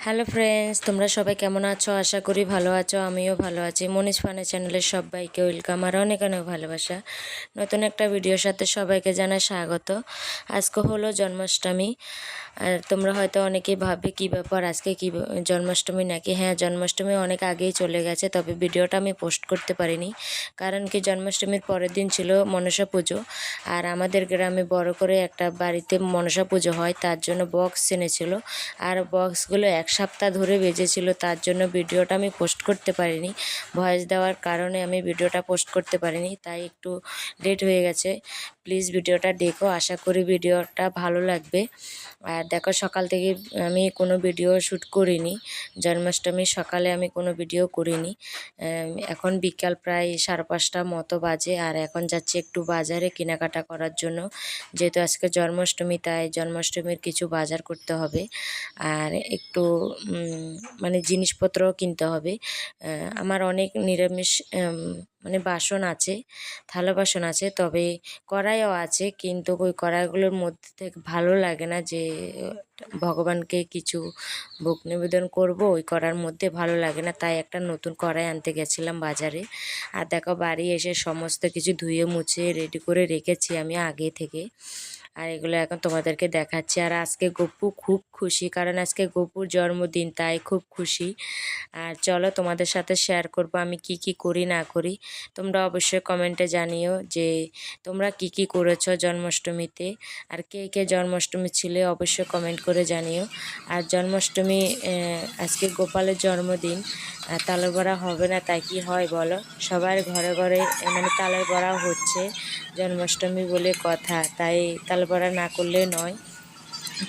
Hello friends, তোমরা সবাই কেমন আছো? আশা করি ভালো আছো। আমিও ভালো আছি। মনীষ ফানে চ্যানেলের সবাইকে ওয়েলকাম আর অনেক অনেক ভালোবাসা। নতুন একটা ভিডিওর সাথে সবাইকে জানাই স্বাগত। আজকে হলো জন্মাষ্টমী। আর তোমরা হয়তো অনেকেই ভাববে কী ব্যাপার, আজকে কি জন্মাষ্টমী নাকি? হ্যাঁ, জন্মাষ্টমী অনেক আগেই চলে গেছে, তবে ভিডিওটা আমি পোস্ট করতে পারিনি। কারণ কি, জন্মাষ্টমীর পরের দিন ছিল মনসা পুজো। আর আমাদের গ্রামে বড় করে একটা বাড়িতে মনসা পুজো হয়, তার জন্য বক্স এনেছিল। আর বক্সগুলো এক সপ্তাহ ধরে বেজেছিল, তার জন্য ভিডিওটা আমি পোস্ট করতে পারিনি। ভয়েস দেওয়ার কারণে আমি ভিডিওটা পোস্ট করতে পারিনি, তাই একটু লেট হয়ে গেছে। প্লিজ ভিডিওটা দেখো, আশা করি ভিডিওটা ভালো লাগবে। আর দেখো, সকাল থেকে আমি কোনো ভিডিও শ্যুট করিনি। জন্মাষ্টমীর সকালে আমি কোনো ভিডিও করিনি। এখন বিকাল প্রায় 5:30 মতো বাজে, আর এখন যাচ্ছি একটু বাজারে কেনাকাটা করার জন্য। যেহেতু আজকে জন্মাষ্টমী, তাই জন্মাষ্টমীর কিছু বাজার করতে হবে। আর একটু মানে জিনিসপত্রও কিনতে হবে। আমার অনেক নিরামিষ মানে বাসন আছে, থালা বাসন আছে, তবে কড়াইও আছে, কিন্তু ওই কড়াইগুলোর মধ্যে থেকে ভালো লাগে না যে ভগবানকে কিছু ভোগ নিবেদন করব, ওই কড়ার মধ্যে ভালো লাগে না। তাই একটা নতুন কড়াই আনতে গেছিলাম বাজারে। আর দেখো, বাড়ি এসে সমস্ত কিছু ধুয়ে মুছে রেডি করে রেখেছি আমি আগে থেকে। আর এগুলো এখন তোমাদেরকে দেখাচ্ছি। আর আজকে গপু খুব খুশি, কারণ আজকে গপুর জন্মদিন, তাই খুব খুশি। আর চলো, তোমাদের সাথে শেয়ার করব আমি কি কি করি না করি। তোমরা অবশ্যই কমেন্টে জানিও যে তোমরা কি কি করেছো জন্মাষ্টমীতে, আর কে কে জন্মাষ্টমী ছিলে অবশ্যই কমেন্ট করে জানিও। আর জন্মাষ্টমী আজকে গোপালের জন্মদিন, তালের বড়া হবে না তাই কি হয় বলো? সবার ঘরে ঘরে মানে তালের বড়া হচ্ছে, জন্মাষ্টমী বলে কথা, তাই তালের বড়া না করলে নয়।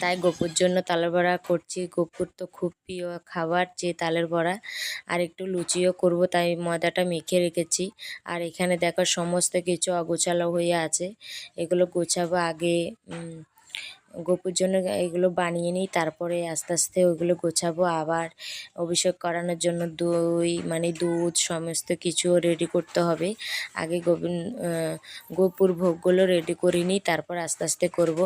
তাই গপুর জন্য তালের বড়া করছি। গপুর তো খুব প্রিয় খাবার যে তালের বড়া। আর একটু লুচিও করব, তাই ময়দাটা মেখে রেখেছি। আর এখানে দেখো, সমস্ত কিছু অগোছালো হয়ে আছে, এগুলো গোছাবো আগে। গপুর জন্য এগুলো বানিয়ে নিই, তারপরে আস্তে আস্তে ওইগুলো গোছাবো। আবার অভিষেক করানোর জন্য দই মানে দুধ সমস্ত কিছু রেডি করতে হবে। আগে গপুর ভোগগুলো রেডি করে নিই, তারপর আস্তে আস্তে করব।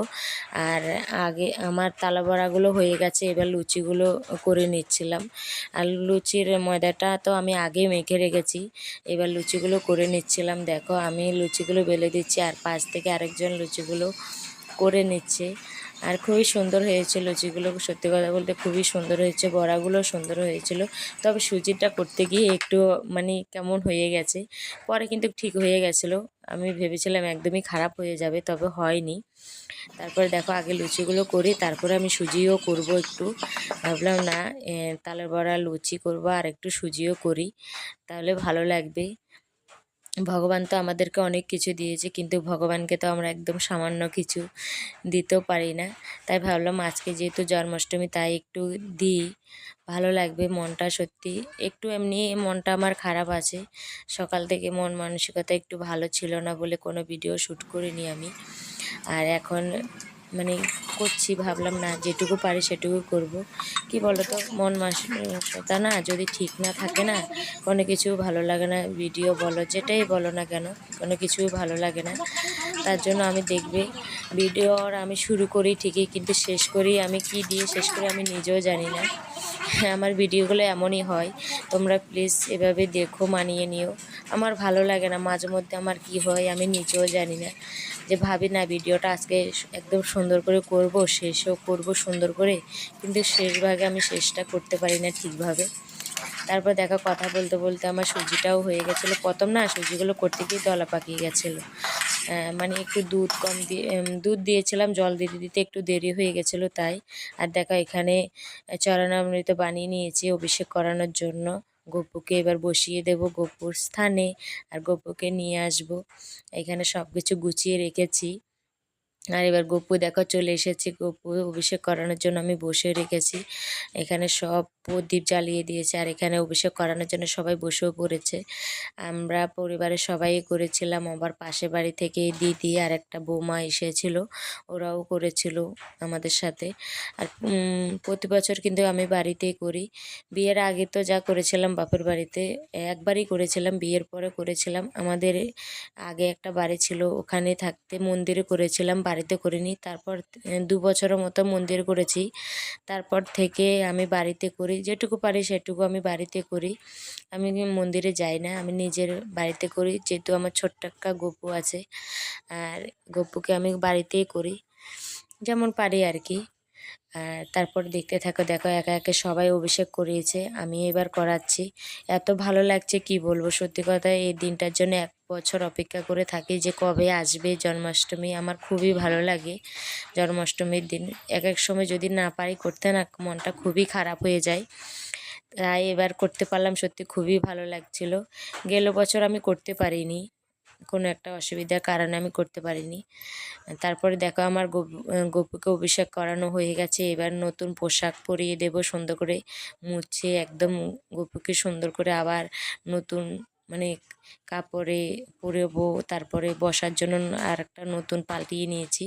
আর আগে আমার তালা বড়াগুলো হয়ে গেছে, এবার লুচিগুলো করে নিচ্ছিলাম। আর লুচির ময়দাটা তো আমি আগে মেখে রেখেছি, এবার লুচিগুলো করে নিচ্ছিলাম। দেখো, আমি লুচিগুলো বেলে দিচ্ছি, আর পাশ থেকে আরেকজন লুচিগুলো করে নিচ্ছে। আর খুবই সুন্দর হয়েছে লুচিগুলো, সত্যি কথা বলতে খুবই সুন্দর হয়েছে। বড়াগুলো সুন্দর হয়েছিল, তবে সুজিটা করতে গিয়ে একটু মানে কেমন হয়ে গেছে, পরে কিন্তু ঠিক হয়ে গেছিলো। আমি ভেবেছিলাম একদমই খারাপ হয়ে যাবে, তবে হয়নি। তারপরে দেখো, আগে লুচিগুলো করি, তারপরে আমি সুজিও করব একটু। ভাবলাম না, তালের বড়া লুচি করব আর একটু সুজিও করি, তাহলে ভালো লাগবে। ভগবান তো আমাদেরকে অনেক কিছু দিয়েছে, কিন্তু ভগবানকে তো আমরা একদম সামান্য কিছু দিতেও পারি না। তাই ভাবলাম আজকে যেহেতু জন্মাষ্টমী, তাই একটু দিই, ভালো লাগবে। মনটা সত্যি একটু এমনি মনটা আমার খারাপ আছে, সকাল থেকে মন মানসিকতা একটু ভালো ছিল না বলে কোনো ভিডিও শ্যুট করিনি আমি। আর এখন মানে করছি, ভাবলাম না যেটুকু পারি সেটুকু করব। কি বলো তো, মন মানসিকতা না যদি ঠিক না থাকে না, কোনো কিছু ভালো লাগে না। ভিডিও বলো, যেটাই বলো না কেন, কোনো কিছুই ভালো লাগে না। তার জন্য আমি দেখবে ভিডিও আমি শুরু করি ঠিকই, কিন্তু শেষ করি আমি কি দিয়ে শেষ করি আমি নিজেও জানি না। আমার ভিডিওগুলো এমনই হয়, তোমরা প্লিজ এভাবে দেখো, মানিয়ে নিও। আমার ভালো লাগে না, মাঝে মধ্যে আমার কি হয় আমি নিজেও জানি না, যে ভাবি না ভিডিওটা আজকে একদম সুন্দর করে করব, শেষও করব সুন্দর করে, কিন্তু শেষ ভাগে আমি শেষটা করতে পারি না ঠিকভাবে। তারপর দেখো, কথা বলতে বলতে আমার সুজিটাও হয়ে গেছিলো। প্রথম না সুজিগুলো করতে গিয়ে দলা পাকিয়ে গেছিলো, মানে একটু দুধ কম দিয়ে দুধ দিয়েছিলাম, জল দিতে দিতে একটু দেরি হয়ে গেছিলো তাই। আর দেখো, এখানে চরণামৃত বানিয়ে নিয়েছি অভিষেক করানোর জন্য। গপুকে এবার বসিয়ে দেব গপুর স্থানে, আর গপুকে নিয়ে আসব। এখানে সব কিছু গুছিয়ে রেখেছি। আর এবার গপু দেখো চলে এসেছি, গপু অভিষেক করানোর জন্য আমি বসে রেখেছি। এখানে সব প্রদীপ জ্বালিয়ে দিয়েছে, আর এখানে অভিষেক করানোর জন্য সবাই বসেও পড়েছে। আমরা পরিবারের সবাই করেছিলাম, আবার পাশের বাড়ি থেকে দিদি আর একটা বৌমা এসেছিল, ওরাও করেছিল আমাদের সাথে। আর প্রতি বছর কিন্তু আমি বাড়িতেই করি। বিয়ের আগে তো যা করেছিলাম বাপের বাড়িতে, একবারই করেছিলাম, বিয়ের পরে করেছিলাম। আমাদের আগে একটা বাড়ি ছিল, ওখানে থাকতে মন্দিরে করেছিলাম, বাড়িতে করিনি। তারপর 2 বছরের মতো মন্দির করেছি। তারপর থেকে আমি বাড়িতে করি, যেটুকু পারি সেটুকু আমি বাড়িতে করি। আমি মন্দিরে যাই না, আমি নিজের বাড়িতে করি, যেহেতু আমার ছোট্ট একটা গপু আছে। আর গপুকে আমি বাড়িতেই করি, যেমন পারি আর কি। আর তারপর দেখতে থাকো, দেখো একা একে সবাই অভিষেক করিয়েছে, আমি এবার করাচ্ছি। এত ভালো লাগছে কি বলবো, সত্যি কথা এই দিনটার জন্য 1 বছর অপেক্ষা করে থাকি যে কবে আসবে জন্মাষ্টমী। আমার খুবই ভালো লাগে জন্মাষ্টমীর দিন। এক এক সময় যদি না পারি করতে, না মনটা খুবই খারাপ হয়ে যায়। তাই এবার করতে পারলাম, সত্যি খুবই ভালো লাগছিল। গেল বছর আমি করতে পারিনি, কোনো একটা অসুবিধার কারণে আমি করতে পারিনি। তারপরে দেখো আমার গপুকে অভিষেক করানো হয়ে গেছে। এবার নতুন পোশাক পরিয়ে দেব, সুন্দর করে মুছে একদম গপুকে সুন্দর করে আবার নতুন মানে কাপড়ে পরবো। তারপরে বসার জন্য আর একটা নতুন পাল্টিয়ে নিয়েছি,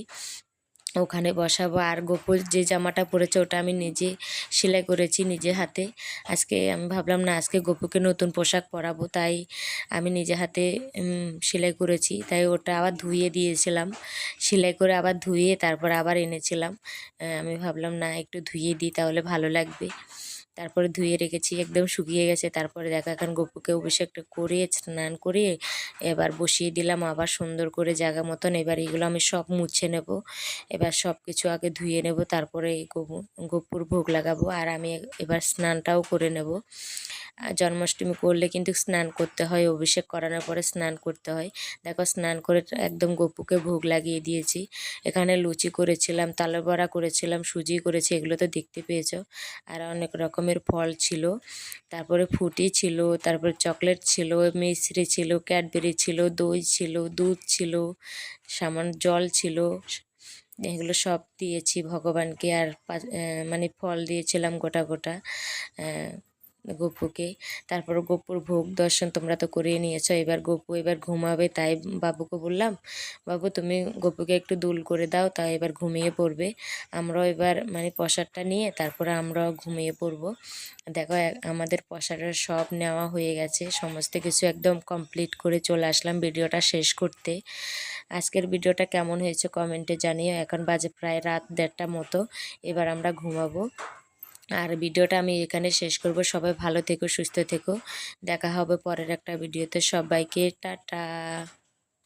ওখানে বসাবো। আর গপুর যে জামাটা পরেছে ওটা আমি নিজে সেলাই করেছি নিজে হাতে। আজকে আমি ভাবলাম না, আজকে গপুকে নতুন পোশাক পরাবো, তাই আমি নিজে হাতে সেলাই করেছি। তাই ওটা আবার ধুয়ে দিয়েছিলাম, সেলাই করে আবার ধুয়ে তারপর আবার এনেছিলাম। আমি ভাবলাম না, একটু ধুয়ে দিই তাহলে ভালো লাগবে। তারপরে ধুয়ে রেখেছি, একদম শুকিয়ে গেছে। তারপরে দেখো এখন গপুকে অভিষেকটা করে স্নান করিয়ে এবার বসিয়ে দিলাম আবার সুন্দর করে জায়গা মতন। এবার এগুলো আমি সব মুছে নেব। এবার সব কিছু আগে ধুয়ে নেব, তারপরে এই গপুর ভোগ লাগাবো। আর আমি এবার স্নানটাও করে নেব। জন্মাষ্টমী করলে কিন্তু স্নান করতে হয়, অভিষেক করানোর পরে স্নান করতে হয়। দেখো স্নান করে একদম গপুকে ভোগ লাগিয়ে দিয়েছি। এখানে লুচি করেছিলাম, তালের বড়া করেছিলাম, সুজি করেছি, এগুলো তো দেখতে পেয়েছো। আর অনেক রকমের ফল ছিল, তারপরে ফুটি ছিল, তারপরে চকলেট ছিল, মিশ্রি ছিল, ক্যাডবেরি ছিল, দই ছিল, দুধ ছিল, সামান্য জল ছিল। এগুলো সব দিয়েছি ভগবানকে। আর মানে ফল দিয়েছিলাম গোটা গোটা গপুকে। তারপর গপুর ভোগ দর্শন তোমরা তো করিয়ে নিয়েছো। এবার গপু এবার ঘুমাবে, তাই বাবুকে বললাম, বাবু তুমি গপুকে একটু দুল করে দাও, তাই এবার ঘুমিয়ে পড়বে। আমরাও এবার মানে প্রসাদটা নিয়ে তারপরে আমরাও ঘুমিয়ে পড়বো। দেখো আমাদের প্রসাদের সব নেওয়া হয়ে গেছে, সমস্ত কিছু একদম কমপ্লিট করে চলে আসলাম ভিডিওটা শেষ করতে। আজকের ভিডিওটা কেমন হয়েছে কমেন্টে জানিও। এখন বাজে প্রায় রাত 1:30 মতো, এবার আমরা ঘুমাবো। আর ভিডিওটা আমি এখানে শেষ করব। সবাই ভালো থেকো, সুস্থ থেকো, দেখা হবে পরের একটা ভিডিওতে। সবাইকে টাটা।